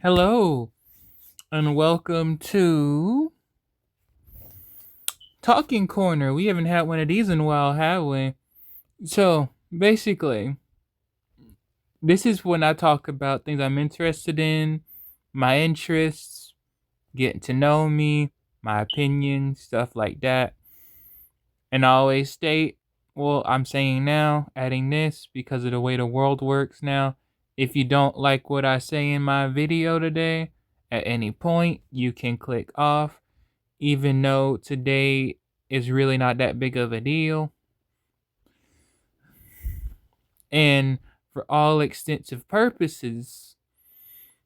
Hello, and welcome to Talking Corner. We haven't had one of these in a while, have we? So, basically, this is when I talk about things I'm interested in, my interests, getting to know me, my opinions, stuff like that. And I always state, well, I'm saying now, adding this because of the way the world works now. If you don't like what I say in my video today, at any point, you can click off even though today is really not that big of a deal. And for all extensive purposes,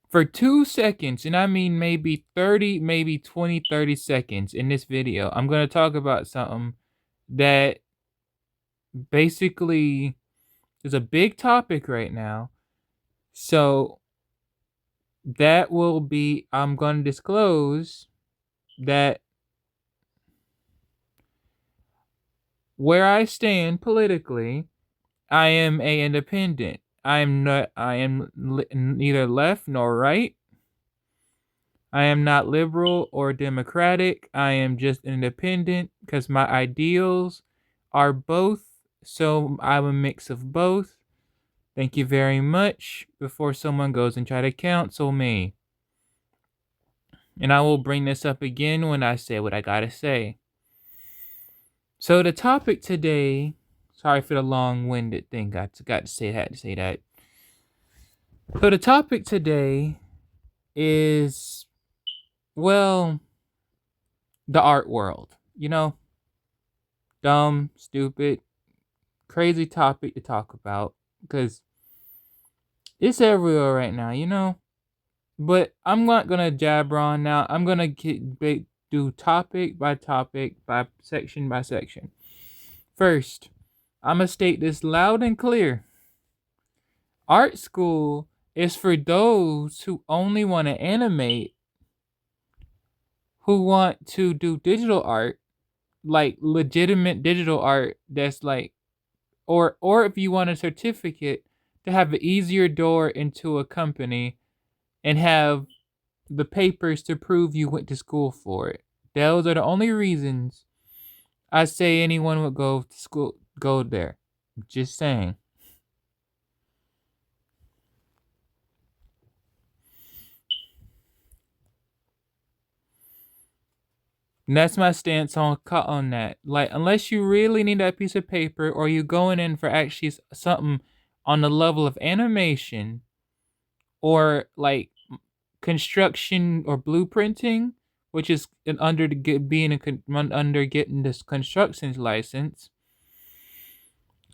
for 2 seconds, and I mean maybe 30, maybe 20, 30 seconds in this video, I'm going to talk about something that basically is a big topic right now. So that will be, I'm going to disclose that where I stand politically, I am a independent. I am not. I am neither left nor right. I am not liberal or democratic. I am just independent because my ideals are both. So I'm a mix of both. Thank you very much. Before someone goes and try to counsel me, and I will bring this up again when I say what I gotta say. So the topic today. Sorry for the long-winded thing. Got to say that. To say that. So the topic today is, well, the art world. Dumb, stupid, crazy topic to talk about because it's everywhere right now. But I'm not gonna jabber on now. I'm gonna do topic by section by section. First, I'm gonna state this loud and clear. Art school is for those who only want to animate, who want to do digital art, like legitimate digital art that's like, or if you want a certificate to have an easier door into a company and have the papers to prove you went to school for it. Those are the only reasons I say anyone would go to school, go there. Just saying. And that's my stance on that. Like, unless you really need that piece of paper, or you going in for actually something on the level of animation, or like construction or blueprinting, which is under under getting this construction license,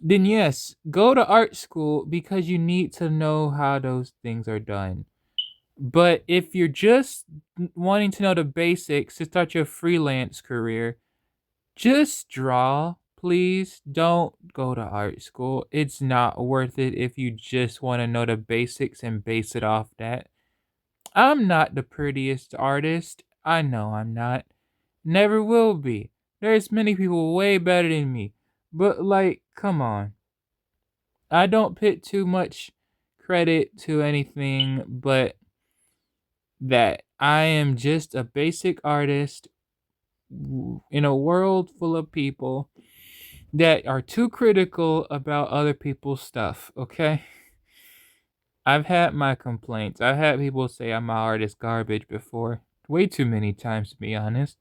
then yes, go to art school because you need to know how those things are done. But if you're just wanting to know the basics to start your freelance career, just draw. Please don't go to art school. It's not worth it if you just want to know the basics and base it off that. I'm not the prettiest artist. I know I'm not. Never will be. There's many people way better than me. But like, come on. I don't put too much credit to anything but that I am just a basic artist in a world full of people that are too critical about other people's stuff, okay? I've had my complaints. I've had people say my art is garbage before. Way too many times, to be honest.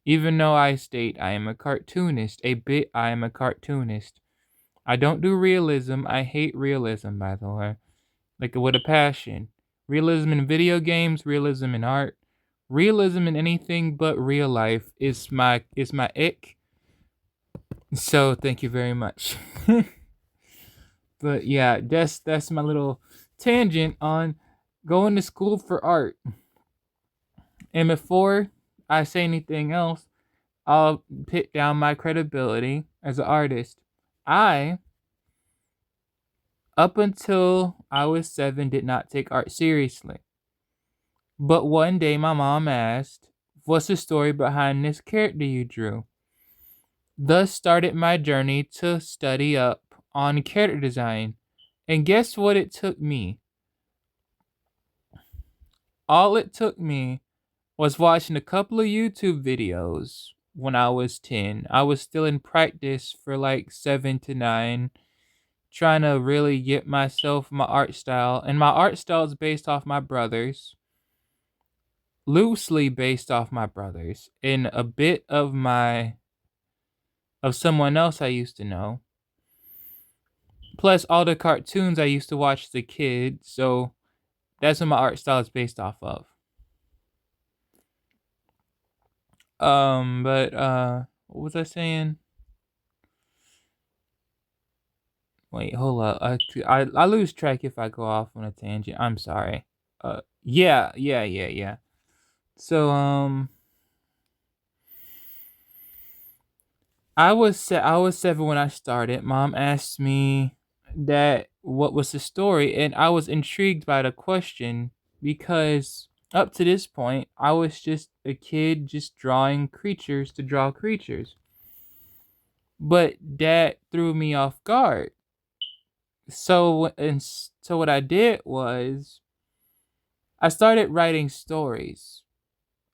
Even though I state I am a cartoonist, I am a cartoonist. I don't do realism. I hate realism, by the way. Like, with a passion. Realism in video games, realism in art, realism in anything but real life is my ick. So thank you very much. But yeah, that's my little tangent on going to school for art. And before I say anything else, I'll put down my credibility as an artist. I, up until I was 7, did not take art seriously. But one day my mom asked, "What's the story behind this character you drew?" Thus started my journey to study up on character design. And guess what it took me? All it took me was watching a couple of YouTube videos when I was 10. I was still in practice for like 7 to 9, trying to really get myself my art style. And my art style is based off my brother's, loosely based off my brother's, and a bit of someone else I used to know. Plus all the cartoons I used to watch as a kid, so that's what my art style is based off of. But what was I saying? Wait, hold up. I lose track if I go off on a tangent. I'm sorry. Yeah. So I was 7 when I started. Mom asked me that what was the story, and I was intrigued by the question because up to this point I was just a kid just drawing creatures to draw creatures. But that threw me off guard. So what I did was I started writing stories.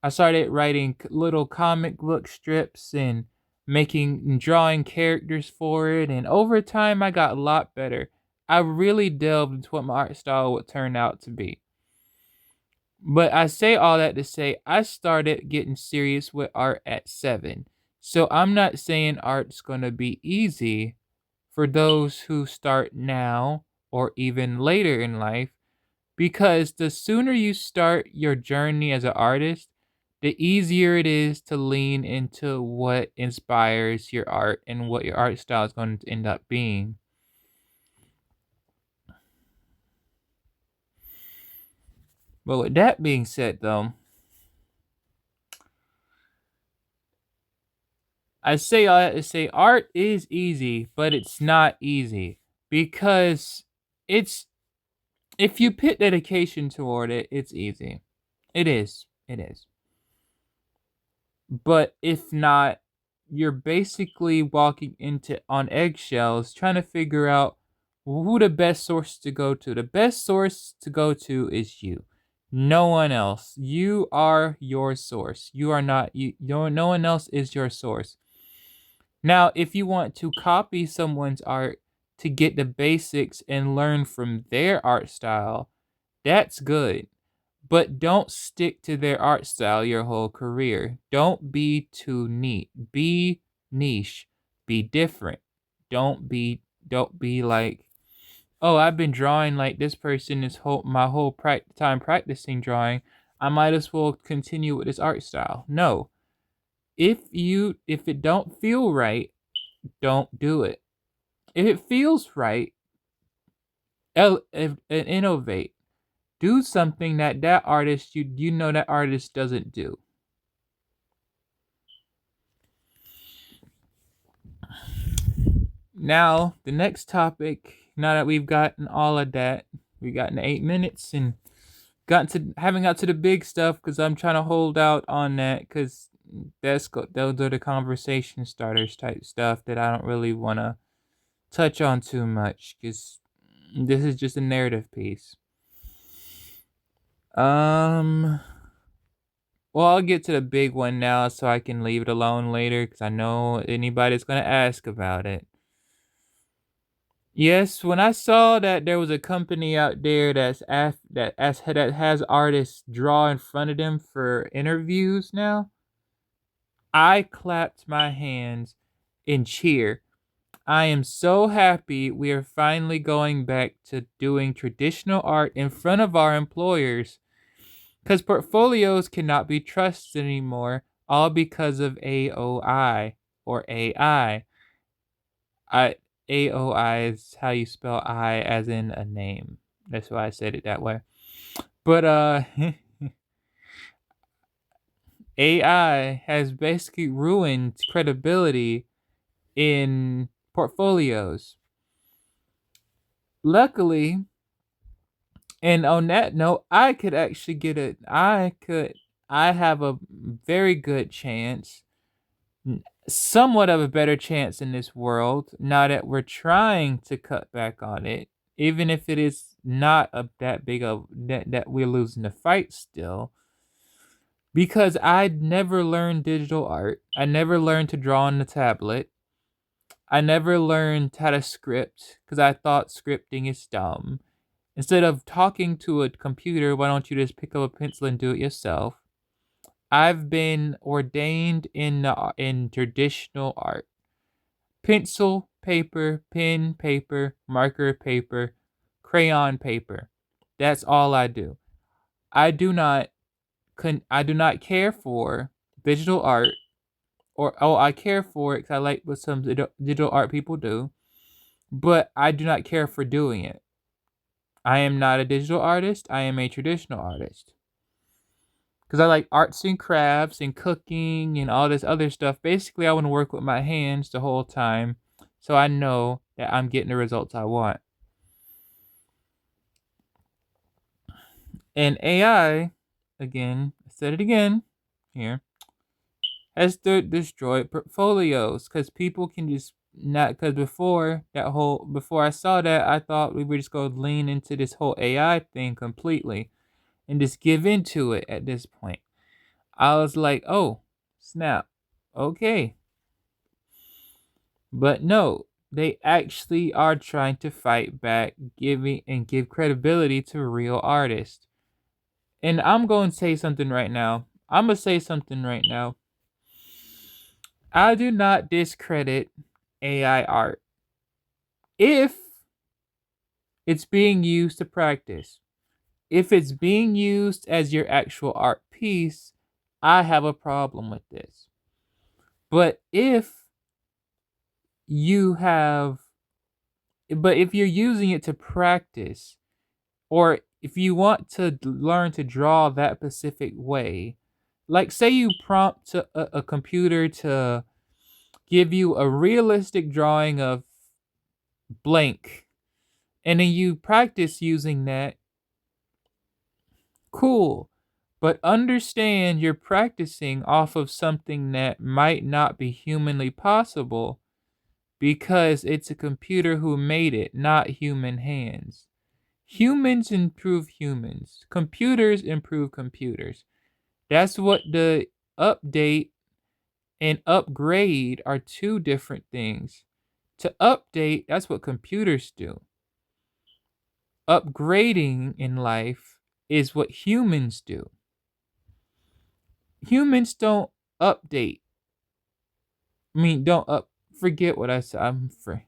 I started writing little comic book strips and making and drawing characters for it, and over time I got a lot better. I really delved into what my art style would turn out to be. But I say all that to say I started getting serious with art at 7. So I'm not saying art's going to be easy for those who start now or even later in life, because the sooner you start your journey as an artist, the easier it is to lean into what inspires your art and what your art style is going to end up being. But with that being said, though, I say all that to say art is easy, but it's not easy because it's if you put dedication toward it, it's easy. It is. It is. But if not, you're basically walking into on eggshells trying to figure out who the best source to go to. The best source to go to is you. No one else. You are your source. You are not you no one else is your source. Now, if you want to copy someone's art to get the basics and learn from their art style, that's good. But don't stick to their art style your whole career. Don't be too neat. Be niche. Be different. Don't be like, oh, I've been drawing like this person is my whole time practicing drawing. I might as well continue with this art style. No. If it don't feel right, don't do it. If it feels right, innovate. Do something that artist you know that artist doesn't do. Now, the next topic, now that we've gotten all of that, we've gotten 8 minutes and haven't got to the big stuff because I'm trying to hold out on that because those are the conversation starters type stuff that I don't really want to touch on too much because this is just a narrative piece. Well, I'll get to the big one now so I can leave it alone later because I know anybody's going to ask about it. Yes, when I saw that there was a company out there that has artists draw in front of them for interviews now, I clapped my hands in cheer. I am so happy we are finally going back to doing traditional art in front of our employers. Because portfolios cannot be trusted anymore, all because of AOI or AI. AOI is how you spell I as in a name. That's why I said it that way. But AI has basically ruined credibility in portfolios. Luckily, and on that note, I could actually get it. I have a very good chance, somewhat of a better chance in this world now that we're trying to cut back on it, even if it is not that big of that we're losing the fight still, because I never learned digital art. I never learned to draw on the tablet. I never learned how to script because I thought scripting is dumb. Instead of talking to a computer, why don't you just pick up a pencil and do it yourself? I've been ordained in traditional art. Pencil, paper, pen, paper, marker, paper, crayon, paper. That's all I do. I do not I do not care for digital art, or I care for it because I like what some digital art people do, but I do not care for doing it. I am not a digital artist. I am a traditional artist. Because I like arts and crafts and cooking and all this other stuff. Basically, I want to work with my hands the whole time so I know that I'm getting the results I want. And AI, again, I said it again here, has destroyed portfolios because people can just not, because before I saw that, I thought we were just going to lean into this whole AI thing completely and just give into it at this point. I was like, oh, snap. Okay. But no, they actually are trying to fight back, give credibility to real artists. And I'm going to say something right now. I'm going to say something right now. I do not discredit AI art if it's being used to practice. If it's being used as your actual art piece, I have a problem with this. But if you're using it to practice, or if you want to learn to draw that specific way, like say you prompt a computer to give you a realistic drawing of blank, and then you practice using that, cool. But understand you're practicing off of something that might not be humanly possible because it's a computer who made it, not human hands. Humans improve humans. Computers improve computers. That's what the update and upgrade are, two different things. To update, that's what computers do. Upgrading in life is what humans do. Humans don't update. Forget what I said. I'm free.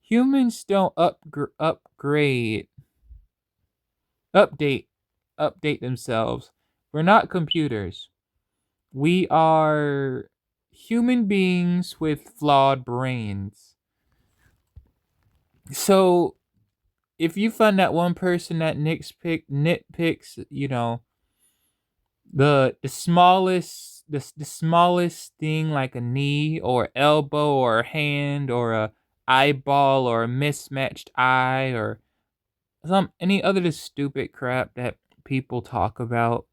Humans don't upgrade, update themselves. We're not computers. We are human beings with flawed brains. So if you find that one person that nitpicks, the smallest thing, like a knee or elbow or a hand or a eyeball or a mismatched eye or any other just stupid crap that people talk about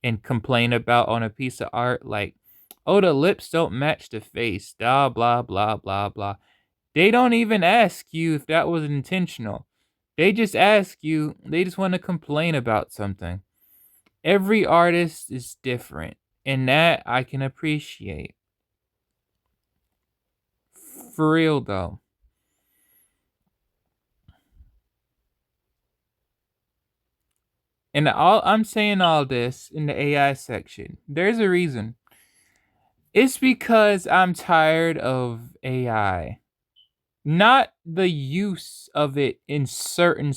and complain about on a piece of art, like, oh, the lips don't match the face, blah blah blah blah blah. They don't even ask you if that was intentional. They just want to complain about something. Every artist is different, and that I can appreciate. For real though. And I'm saying all this in the AI section. There's a reason. It's because I'm tired of AI. Not the use of it in certain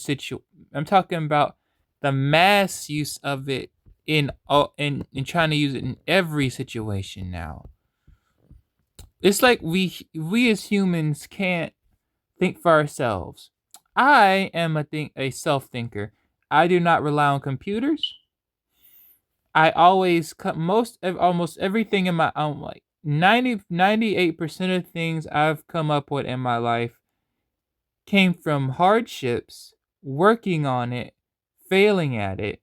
I'm talking about the mass use of it in trying to use it in every situation now. It's like we as humans can't think for ourselves. I am a self thinker. I do not rely on computers. I always cut almost everything in my own, like 98% of things I've come up with in my life came from hardships, working on it, failing at it,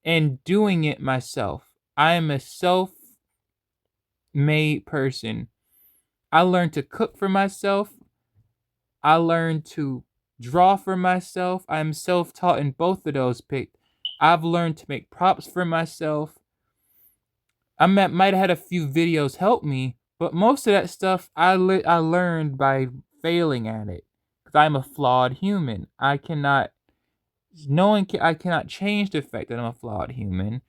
and doing it myself. I am a self-made person. I learned to cook for myself. I learned to draw for myself. I'm self-taught in both of those picked. I've learned to make props for myself. Might have had a few videos help me, but most of that stuff I learned by failing at it. Because I'm a flawed human. I cannot change the fact that I'm a flawed human.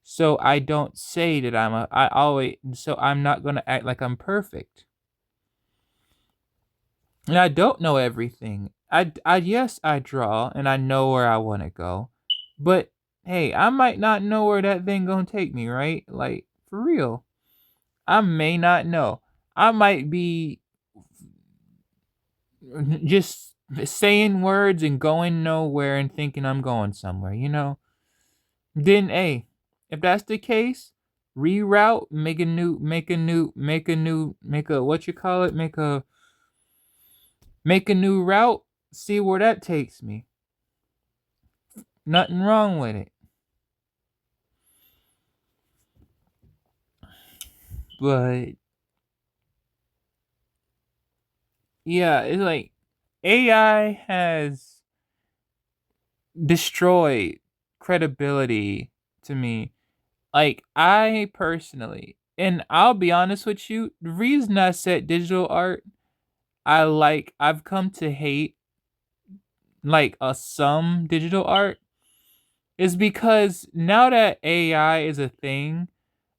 So I don't say that I'm not going to act like I'm perfect. And I don't know everything. Yes, I draw and I know where I want to go. But hey, I might not know where that thing going to take me, right? Like, for real. I may not know. I might be just saying words and going nowhere and thinking I'm going somewhere, you know? Then, hey, if that's the case, reroute, make a new route, see where that takes me. Nothing wrong with it. But yeah, it's like AI has destroyed credibility to me. Like, I personally, and I'll be honest with you, the reason I said digital art, I've come to hate like some digital art is because now that AI is a thing,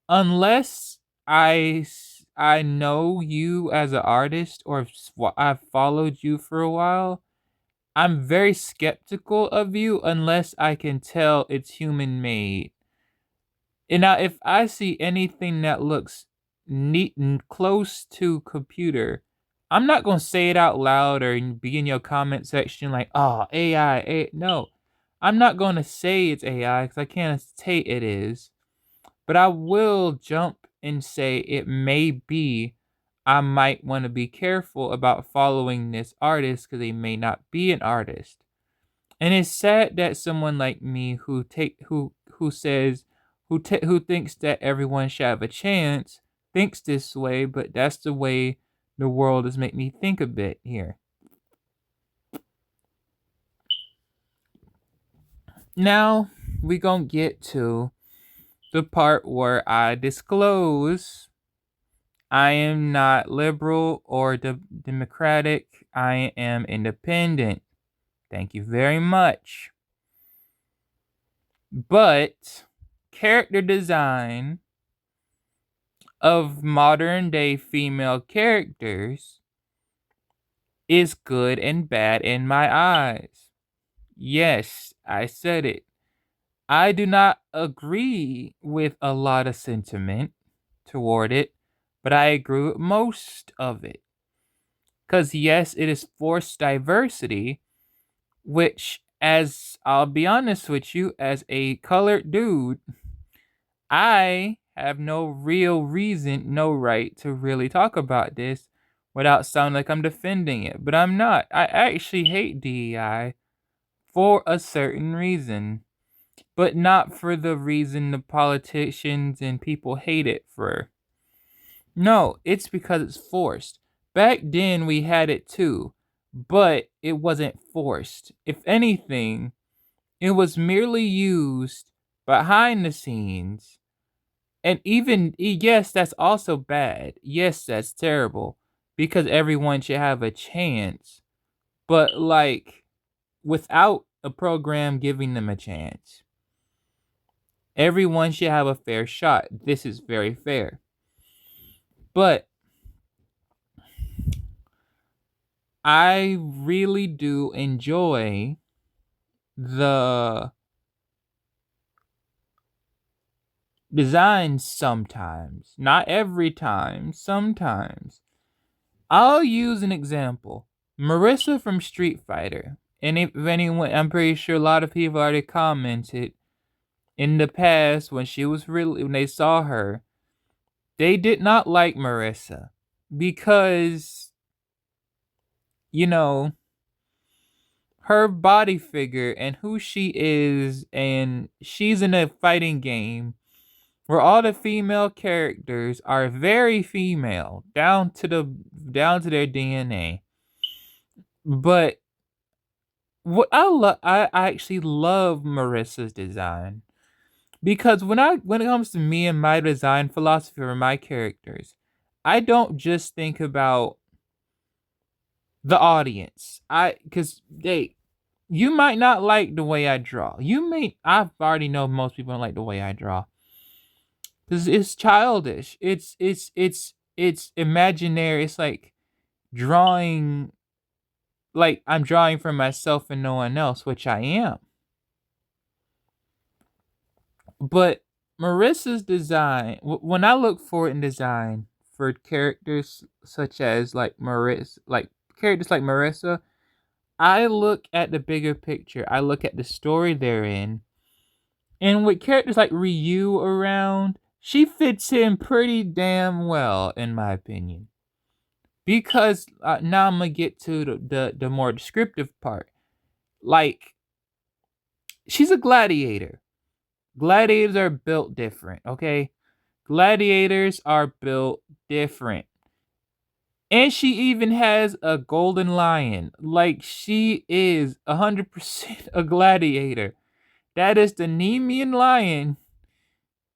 unless I know you as an artist or I've followed you for a while, I'm very skeptical of you unless I can tell it's human made. And now, if I see anything that looks neat and close to computer, I'm not gonna say it out loud or be in your comment section like, "Oh, AI." No, I'm not gonna say it's AI because I can't say it is. But I will jump and say it may be. I might want to be careful about following this artist because they may not be an artist. And it's sad that someone like me who says who thinks that everyone should have a chance thinks this way, but that's the way the world has made me think a bit here. Now we gonna get to the part where I disclose I am not liberal or democratic. I am independent. Thank you very much. But character design of modern day female characters is good and bad in my eyes. Yes, I said it. I do not agree with a lot of sentiment toward it, but I agree with most of it. Because, yes, it is forced diversity, which, as I'll be honest with you, as a colored dude, I have no real reason, no right to really talk about this without sounding like I'm defending it. But I'm not. I actually hate DEI for a certain reason, but not for the reason the politicians and people hate it for. No, it's because it's forced. Back then we had it too, but it wasn't forced. If anything, it was merely used behind the scenes. And even, yes, that's also bad. Yes, that's terrible. Because everyone should have a chance. But, like, without a program giving them a chance. Everyone should have a fair shot. This is very fair. But I really do enjoy the designs sometimes. Not every time, sometimes. I'll use an example. Marissa from Street Fighter. And if anyone, I'm pretty sure a lot of people already commented in the past when they saw her, they did not like Marissa because, you know, her body figure and who she is, and she's in a fighting game where all the female characters are very female down to their DNA. But I actually love Marissa's design because when it comes to me and my design philosophy for my characters, I don't just think about the audience. Because you might not like the way I draw. I've already know most people don't like the way I draw because it's childish. It's imaginary. It's like drawing, like I'm drawing for myself and no one else, which I am. But Marissa's design, when I look for it in design for characters such as like characters like Marissa, I look at the bigger picture. I look at the story they're in. And with characters like Ryu around, she fits in pretty damn well, in my opinion. Because now I'm gonna get to the more descriptive part. Like, she's a gladiator. Gladiators are built different, okay? Gladiators are built different. And she even has a golden lion. Like, she is 100% a gladiator. That is the Nemean lion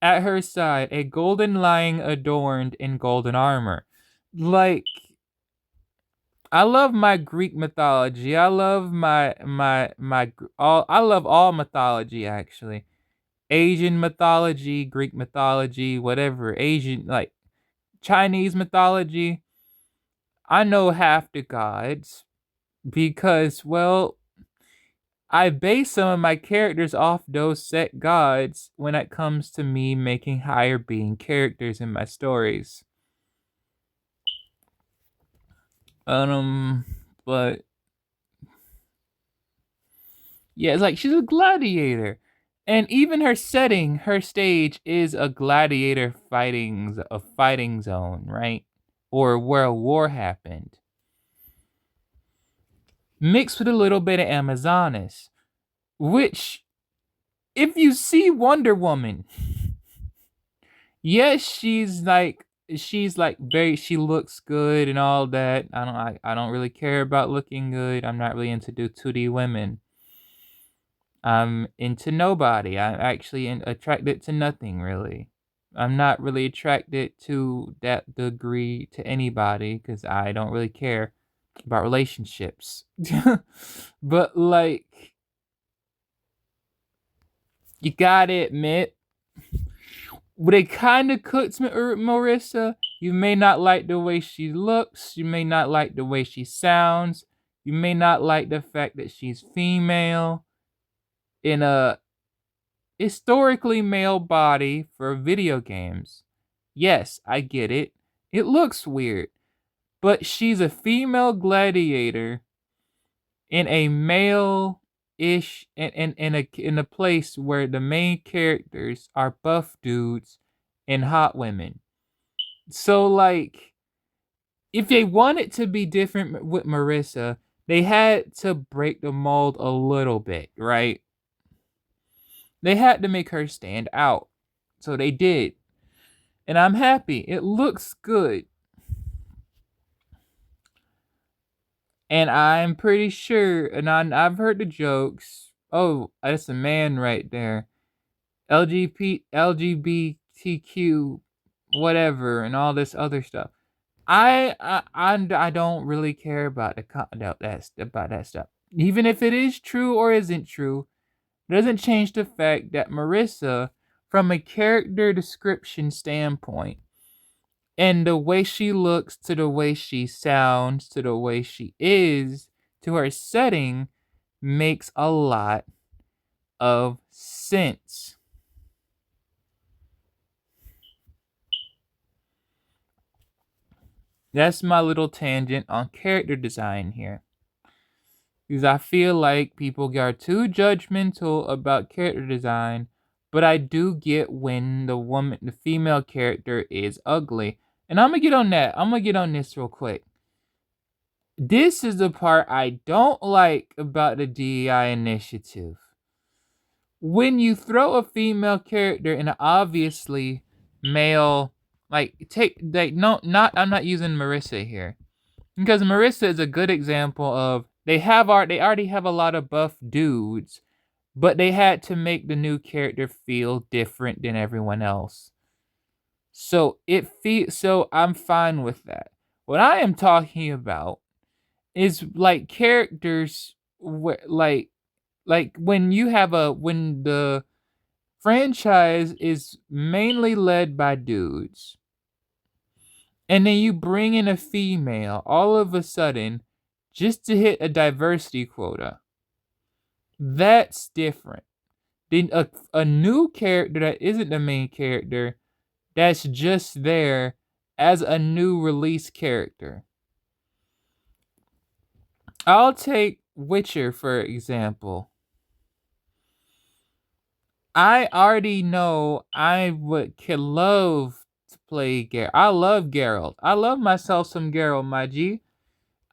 at her side, a golden lion adorned in golden armor. Like, I love my Greek mythology. I love I love all mythology actually. Asian mythology, Greek mythology, whatever, Asian, like Chinese mythology. I know half the gods because, well, I base some of my characters off those set gods when it comes to me making higher being characters in my stories. Um, but yeah, it's like she's a gladiator. And even her setting, her stage is a gladiator fighting zone, right? Or where a war happened. Mixed with a little bit of Amazonas, which if you see Wonder Woman, yes, she's like very she looks good and all that. I don't really care about looking good. I'm not really into 2D women. I'm into nobody. I'm actually attracted to nothing really. I'm not really attracted to that degree to anybody because I don't really care about relationships. But like, you gotta admit, what it kind of cooks Marissa. You may not like the way she looks. You may not like the way she sounds. You may not like the fact that she's female in a historically male body for video games. Yes, I get it. It looks weird. But she's a female gladiator in a male ish in a place where the main characters are buff dudes and hot women. So like, if they wanted to be different with Marissa, they had to break the mold a little bit, right? They had to make her stand out. So they did. And I'm happy. It looks good. And I'm pretty sure, and I've heard the jokes. Oh, that's a man right there. LGBTQ, whatever, and all this other stuff. I don't really care about about that stuff. Even if it is true or isn't true, doesn't change the fact that Marissa, from a character description standpoint, and the way she looks, to the way she sounds, to the way she is, to her setting, makes a lot of sense. That's my little tangent on character design here. Because I feel like people are too judgmental about character design, but I do get when the female character is ugly. And I'm gonna get on that. I'm gonna get on this real quick. This is the part I don't like about the DEI initiative. When you throw a female character in an obviously male, no, not I'm not using Marissa here, because Marissa is a good example of they already have a lot of buff dudes, but they had to make the new character feel different than everyone else. So I'm fine with that. What I am talking about is like characters like when when the franchise is mainly led by dudes, and then you bring in a female all of a sudden just to hit a diversity quota. That's different than a new character that isn't the main character, that's just there as a new release character. I'll take Witcher for example. I already know I would love to play Geralt. I love Geralt. I love myself some Geralt, my G.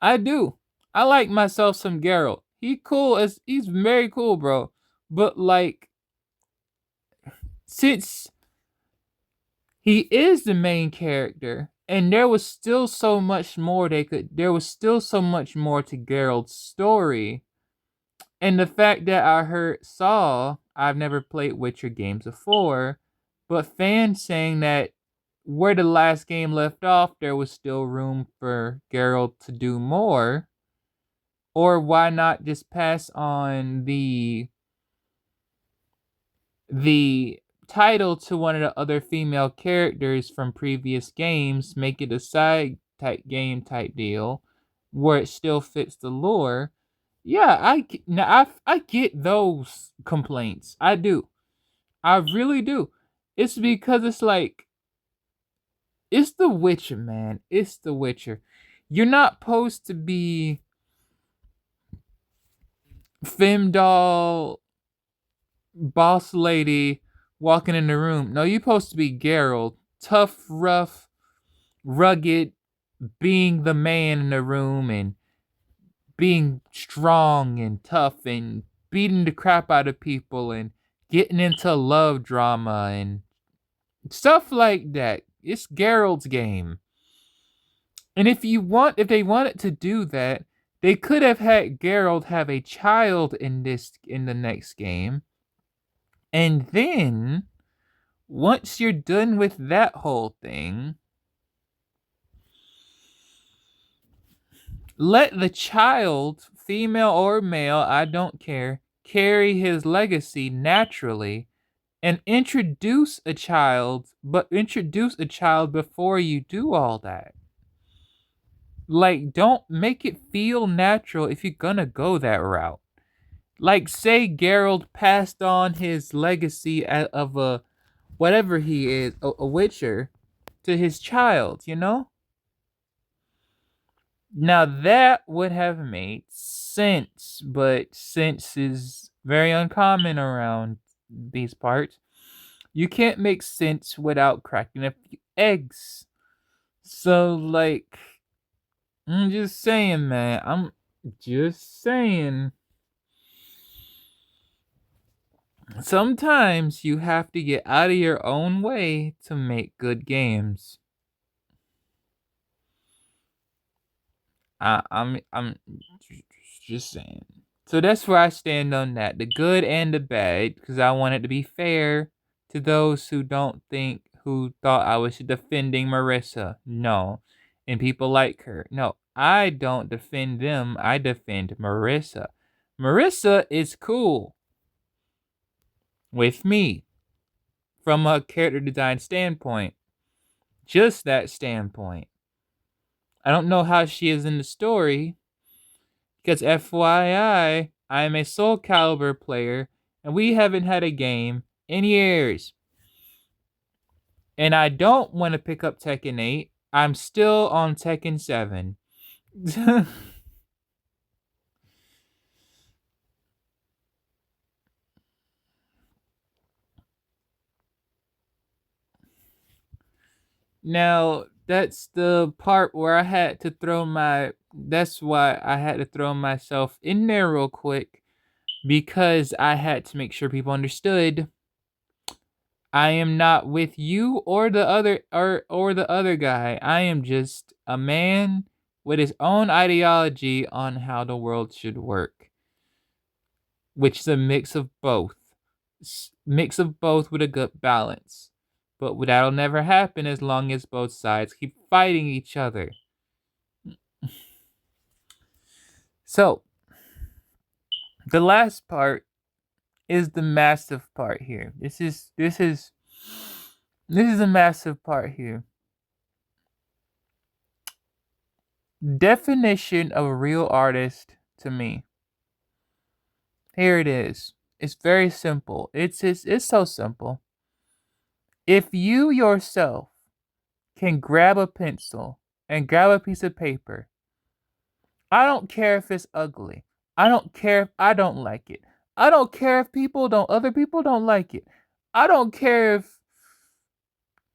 I do. I like myself some Geralt. He's very cool, bro. But like, since he is the main character, and there was still so much more there was still so much more to Geralt's story. And the fact that I've never played Witcher games before, but fans saying that where the last game left off, there was still room for Geralt to do more. Or why not just pass on the title to one of the other female characters from previous games, make it a side type game type deal where it still fits the lore. Yeah, I get those complaints. I do. I really do. It's because it's like it's The Witcher, man. It's The Witcher. You're not supposed to be femdol boss lady walking in the room. No, you're supposed to be Geralt, tough, rough, rugged, being the man in the room and being strong and tough and beating the crap out of people and getting into love drama and stuff like that. It's Geralt's game. And if they wanted to do that, they could have had Geralt have a child in the next game. And then once you're done with that whole thing, let the child, female or male, I don't care, carry his legacy naturally and introduce a child before you do all that. Like, don't make it feel natural if you're gonna go that route. Like, say Geralt passed on his legacy of a whatever he is, a Witcher, to his child, you know? Now that would have made sense, but sense is very uncommon around these parts. You can't make sense without cracking a few eggs. So, like, I'm just saying, man. I'm just saying. Sometimes you have to get out of your own way to make good games. I'm just saying. So that's where I stand on that. The good and the bad, because I want it to be fair to those who thought I was defending Marissa. No. And people like her. No, I don't defend them. I defend Marissa. Marissa is cool with me from a character design standpoint. Just that standpoint. I don't know how she is in the story, because FYI, I am a Soul Calibur player, and we haven't had a game in years. And I don't want to pick up Tekken 8. I'm still on Tekken 7. Now, that's the part where that's why I had to throw myself in there real quick, because I had to make sure people understood I am not with you or the other guy. I am just a man with his own ideology on how the world should work, which is a mix of both. Mix of both with a good balance. But that'll never happen as long as both sides keep fighting each other. So, the last part is the massive part here. This is a massive part here. Definition of a real artist to me. Here it is. It's very simple. It's so simple. If you yourself can grab a pencil and grab a piece of paper, I don't care if it's ugly. I don't care if I don't like it. I don't care if other people don't like it. I don't care if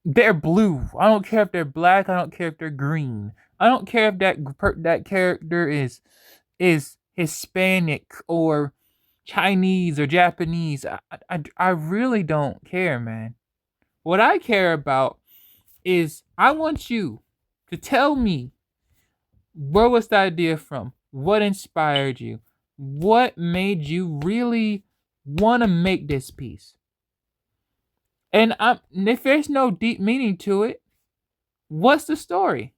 they're blue. I don't care if they're black. I don't care if they're green. I don't care if that character is Hispanic or Chinese or Japanese. I really don't care, man. What I care about is I want you to tell me, where was the idea from? What inspired you? What made you really want to make this piece? And if there's no deep meaning to it, what's the story?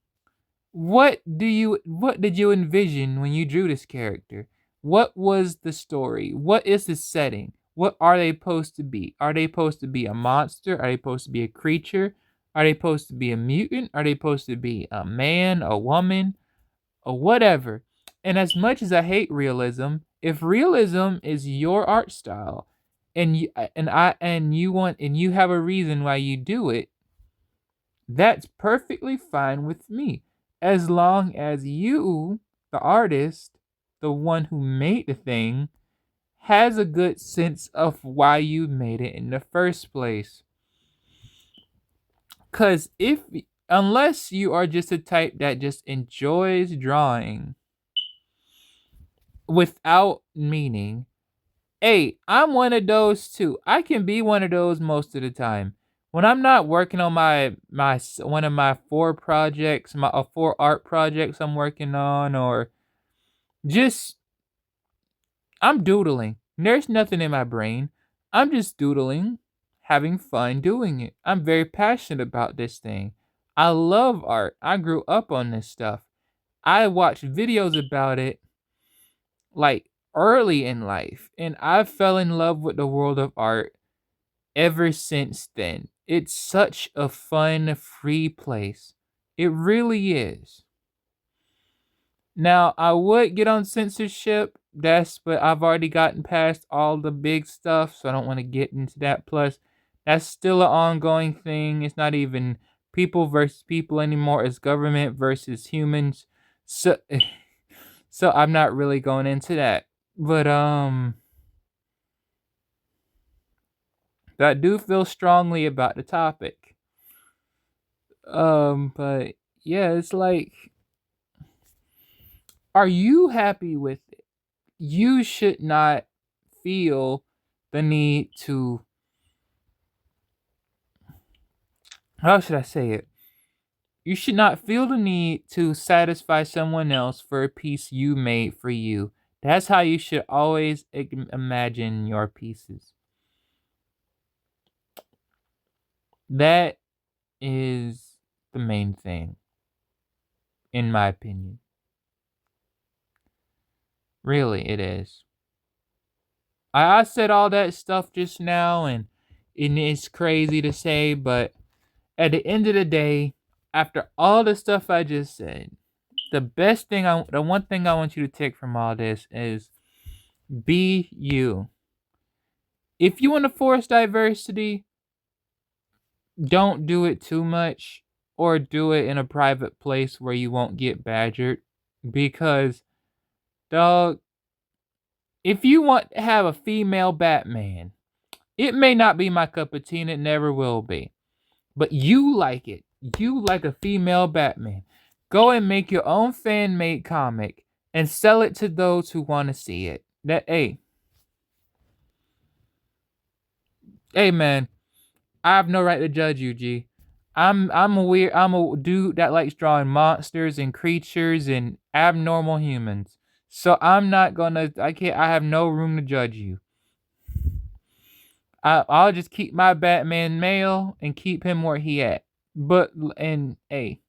What did you envision when you drew this character? What was the story? What is the setting? What are they supposed to be? Are they supposed to be a monster? Are they supposed to be a creature? Are they supposed to be a mutant? Are they supposed to be a man, a woman, or whatever? And as much as I hate realism, if realism is your art style, and you have a reason why you do it, that's perfectly fine with me. As long as you, the artist, the one who made the thing, has a good sense of why you made it in the first place. Because unless you are just a type that just enjoys drawing without meaning, hey, I'm one of those too. I can be one of those most of the time. When I'm not working on my one of my 4 projects, 4 art projects I'm working on, or just I'm doodling. There's nothing in my brain. I'm just doodling, having fun doing it. I'm very passionate about this thing. I love art. I grew up on this stuff. I watched videos about it like early in life, and I fell in love with the world of art ever since then. It's such a fun, free place. It really is. Now, I would get on censorship, but I've already gotten past all the big stuff, so I don't want to get into that. Plus, that's still an ongoing thing. It's not even people versus people anymore. It's government versus humans. So, so I'm not really going into that. But I do feel strongly about the topic. But yeah, it's like, are you happy with it? You should not feel the need to, how should I say it? You should not feel the need to satisfy someone else for a piece you made for you. That's how you should always imagine your pieces. That is the main thing, in my opinion. Really, it is. I said all that stuff just now, and it's crazy to say, but at the end of the day, after all the stuff I just said, the one thing I want you to take from all this is be you. If you want to force diversity, don't do it too much, or do it in a private place where you won't get badgered. Because, dog, if you want to have a female Batman, it may not be my cup of tea, and it never will be. But you like it. You like a female Batman. Go and make your own fan-made comic and sell it to those who want to see it. Hey, man, I have no right to judge you, G. I'm a dude that likes drawing monsters and creatures and abnormal humans. So I'm not gonna I can't I have no room to judge you. I'll just keep my Batman male and keep him where he at. But and hey,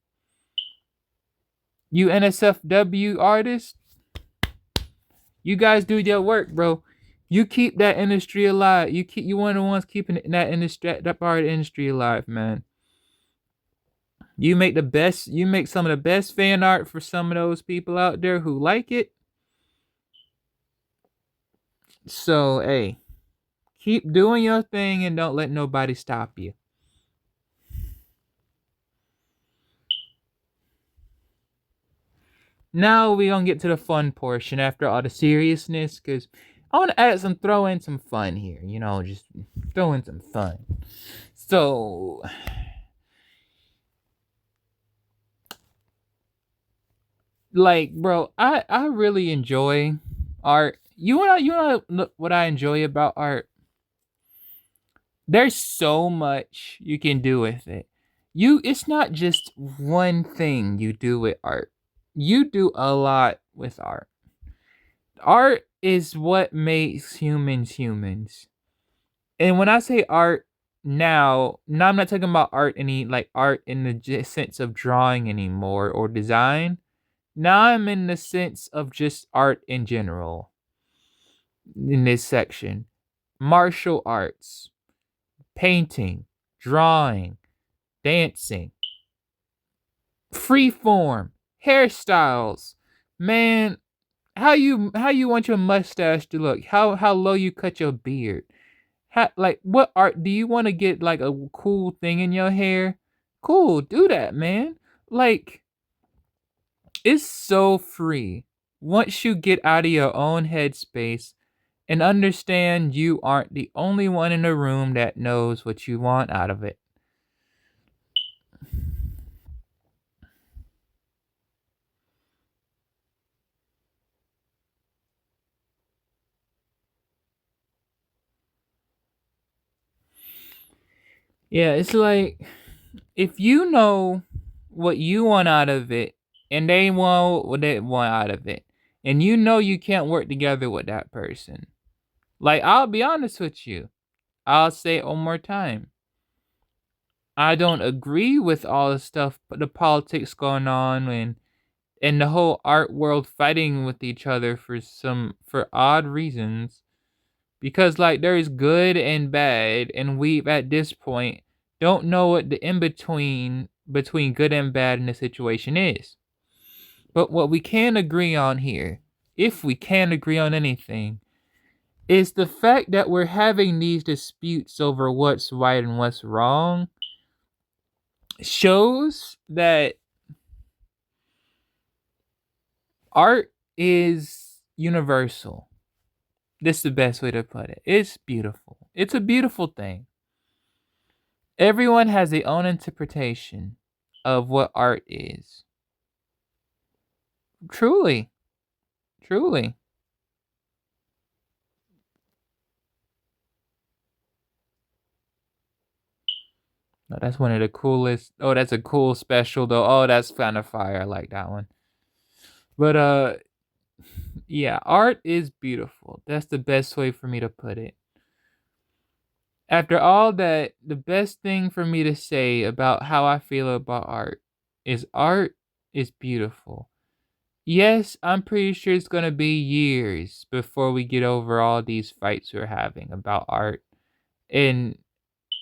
you NSFW artists, you guys do your work, bro. You keep that industry alive. You one of the ones keeping that industry, that part of the industry alive, man. You make some of the best fan art for some of those people out there who like it. So hey, keep doing your thing and don't let nobody stop you. Now we gonna get to the fun portion after all the seriousness, cause I want to throw in some fun here. You know, just throw in some fun. So, like, bro, I really enjoy art. You know what I enjoy about art? There's so much you can do with it. It's not just one thing you do with art. You do a lot with art. Art is what makes humans humans. And when I say art now I'm not talking about art like art in the sense of drawing anymore or design. Now I'm in the sense of just art in general in this section. Martial arts, painting, drawing, dancing, freeform, hairstyles. Man, how you want your mustache to look? How low you cut your beard? Like what art do you want to get like a cool thing in your hair? Cool, do that, man. Like it's so free. Once you get out of your own headspace and understand you aren't the only one in the room that knows what you want out of it. Yeah, it's like if you know what you want out of it and they want what they want out of it, and you know you can't work together with that person. Like, I'll be honest with you. I'll say it one more time. I don't agree with all the stuff, but the politics going on and the whole art world fighting with each other for odd reasons. Because like there is good and bad, and we at this point don't know what the in between good and bad in the situation is. But what we can agree on here, if we can agree on anything, is the fact that we're having these disputes over what's right and what's wrong shows that art is universal. This is the best way to put it. It's beautiful. It's a beautiful thing. Everyone has their own interpretation of what art is. Truly. Truly. Oh, that's one of the coolest. Oh, that's a cool special though. Oh, that's kind of fire. I like that one. But yeah, art is beautiful. That's the best way for me to put it. After all that, the best thing for me to say about how I feel about art is beautiful. Yes, I'm pretty sure it's gonna be years before we get over all these fights we're having about art and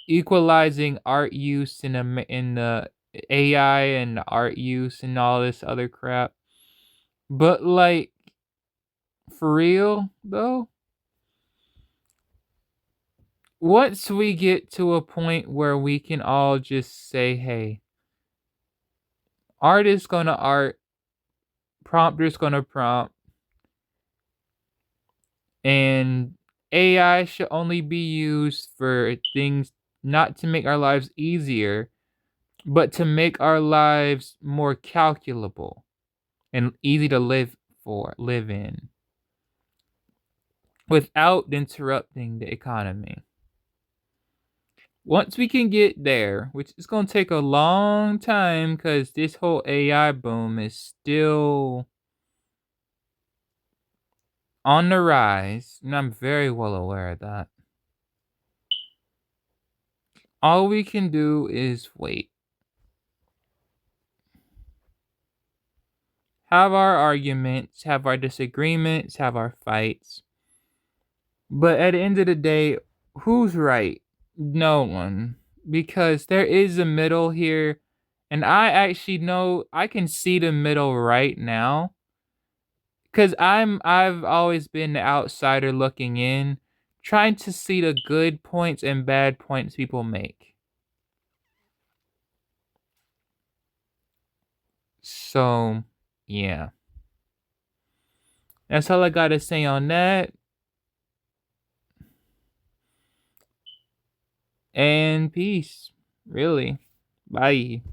equalizing art use in the AI and the art use and all this other crap. But like for real though, once we get to a point where we can all just say, hey, art is gonna art, prompter's gonna prompt, and AI should only be used for things not to make our lives easier, but to make our lives more calculable and easy to live in, without interrupting the economy. Once we can get there, which is going to take a long time because this whole AI boom is still on the rise, and I'm very well aware of that. All we can do is wait. Have our arguments, have our disagreements, have our fights. But at the end of the day, who's right? No one. Because there is a middle here, and I actually know I can see the middle right now. Cause I've always been the outsider looking in, trying to see the good points and bad points people make. So, yeah. That's all I gotta say on that. And peace. Really. Bye.